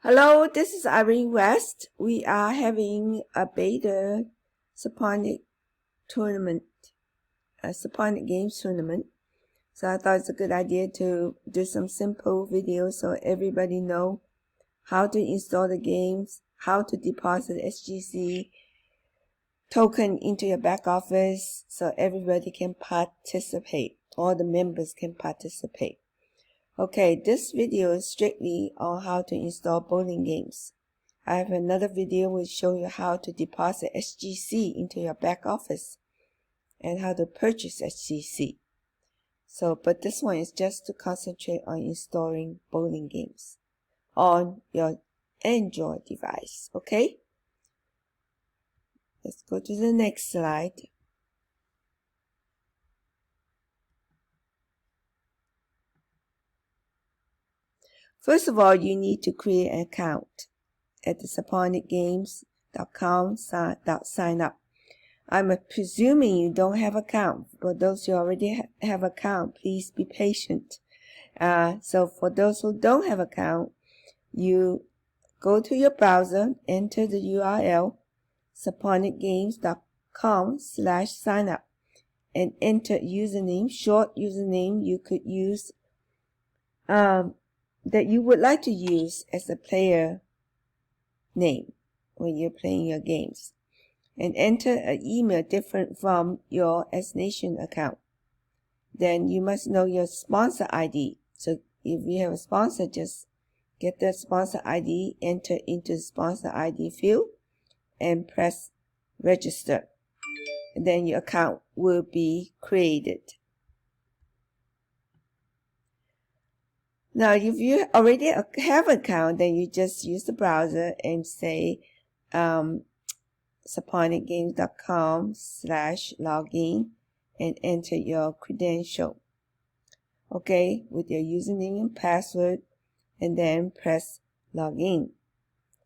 Hello, this is Irene West. We are having a beta suponic tournament, a suponic games tournament. So I thought it's a good idea to do some simple videos so everybody know how to install the games, how to deposit SGC token into your back office so everybody can participate. All the members can participate. Okay, this video is strictly on how to install bowling games. I have another video which show you how to deposit SGC into your back office and how to purchase SGC. But this one is just to concentrate on installing bowling games on your Android device, okay? Let's go to the next slide. First of all, you need to create an account at the suponicgames.com/sign up. I'm presuming you don't have account. For those who already have account, please be patient. So for those who don't have account, you go to your browser, enter the URL suponicgames.com/sign up, and enter username, short username you could use that you would like to use as a player name when you're playing your games, and enter an email different from your S Nation account. Then you must know your sponsor ID. So if you have a sponsor, just get the sponsor ID, enter into the sponsor ID field, and press register. And then your account will be created. Now, if you already have an account, then you just use the browser and say suponicgames.com/login and enter your credential, okay, with your username and password, and then press login.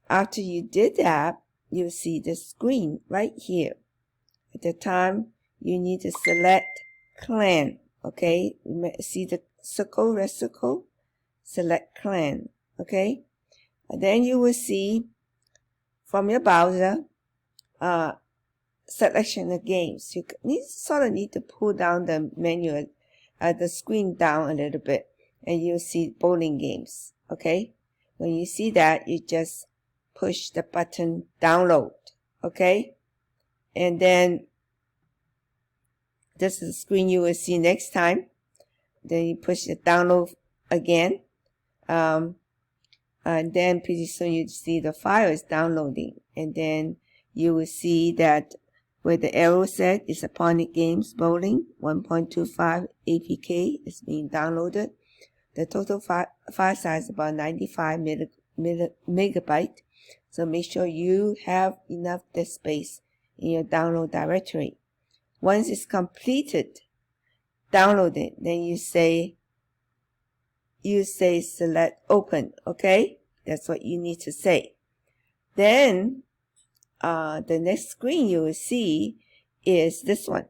After you did that, you'll see the screen right here. At the time, you need to select clan, okay? You see the red circle? Select clan, okay? And then you will see from your browser selection of games. You need to pull down the menu, the screen down a little bit, and you'll see bowling games, okay? When you see that, you just push the button download, okay? And then this is the screen you will see next time. Then you push the download again. And then pretty soon you see the file is downloading, and then you will see that where the arrow said is Suponic Games Bowling 1.25 APK is being downloaded. The total file size is about 95 megabyte. So make sure you have enough disk space in your download directory. Once it's completed, downloaded, then you say select open, okay? That's what you need to say. Then the next screen you will see is this one.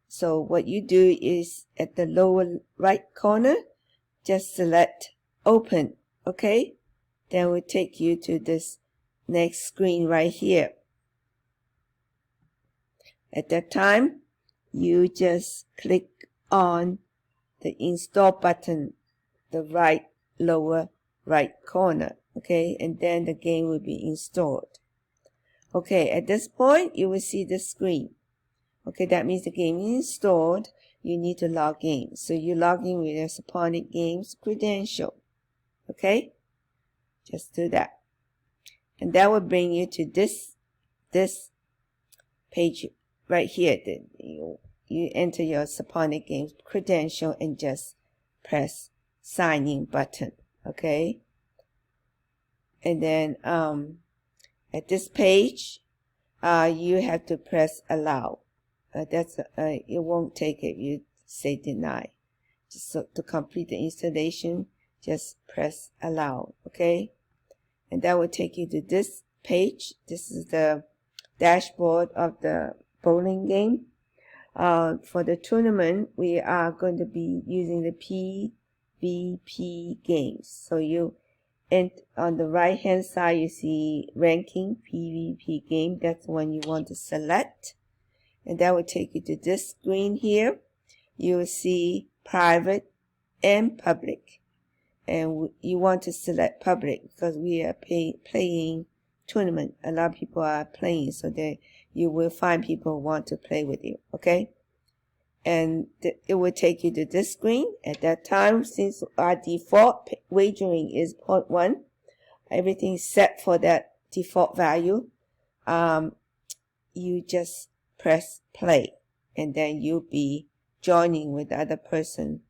So what you do is at the lower right corner, just select open, okay? Then will take you to this next screen right here. At that time, you just click on the install button, the right lower right corner, okay, and then the game will be installed. Okay, at this point you will see the screen. Okay, that means the game is installed. You need to log in, so you log in with your Suponic Games credential. Okay, just do that, and that will bring you to this page right here. That you enter your Suponic Games credential and just press sign in button, okay? And then at this page you have to press allow. It won't take it. You say deny. Just so to complete the installation, just press allow, okay? And that will take you to this page. This is the dashboard of the bowling game. For the tournament, we are going to be using the PvP games. So you And on the right hand side, you see ranking PvP game. That's the one you want to select. And that will take you to this screen here. You will see private and public. And you want to select public because we are playing tournament. A lot of people are playing, so that you will find people who want to play with you. Okay? And it will take you to this screen. At that time, since our default wagering is 0.1, everything is set for that default value. You just press play, and then you'll be joining with the other person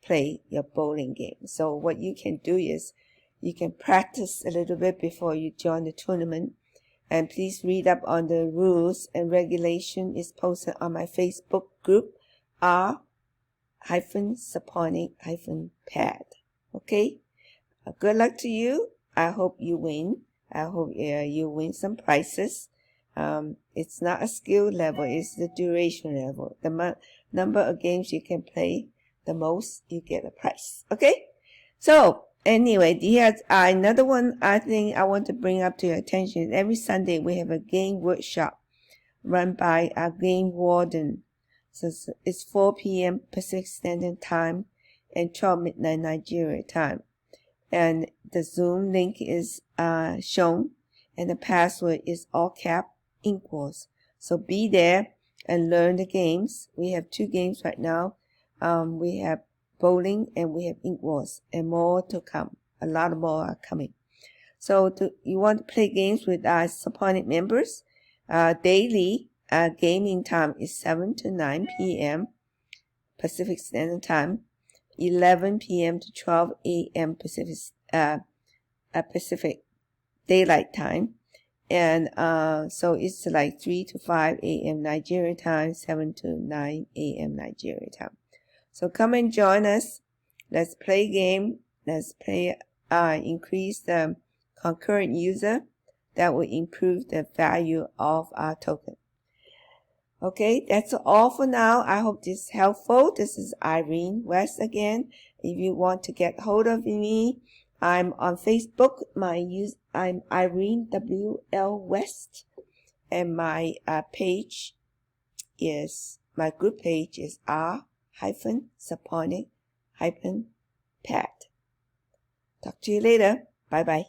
play your bowling game. So what you can do is you can practice a little bit before you join the tournament. And please read up on the rules and regulation is posted on my Facebook group, r-suponic-pad. Okay? Good luck to you. I hope you win. I hope you win some prizes. It's not a skill level, it's the duration level. The number of games you can play the most, you get a prize. Okay? So, anyway, here's another one I think I want to bring up to your attention. Every Sunday we have a game workshop run by our game warden. So it's 4 p.m. Pacific Standard Time and 12 midnight Nigeria time. And the Zoom link is shown, and the password is all cap equals. So be there and learn the games. We have 2 games right now. We have bowling and we have ink wars, and more to come. A lot more are coming. So you want to play games with our supporting members. Daily gaming time is 7 to 9 p.m. Pacific Standard Time, 11 p.m. to 12 a.m. Pacific Daylight Time. And so it's like 3 to 5 a.m. Nigeria time, 7 to 9 a.m. Nigeria time. So come and join us. Let's play game. Let's play, increase the concurrent user. That will improve the value of our token. Okay, that's all for now. I hope this is helpful. This is Irene West again. If you want to get hold of me, I'm on Facebook. I'm Irene W.L. West. And my page is, my group page is r-suponic-pad. Talk to you later. Bye-bye.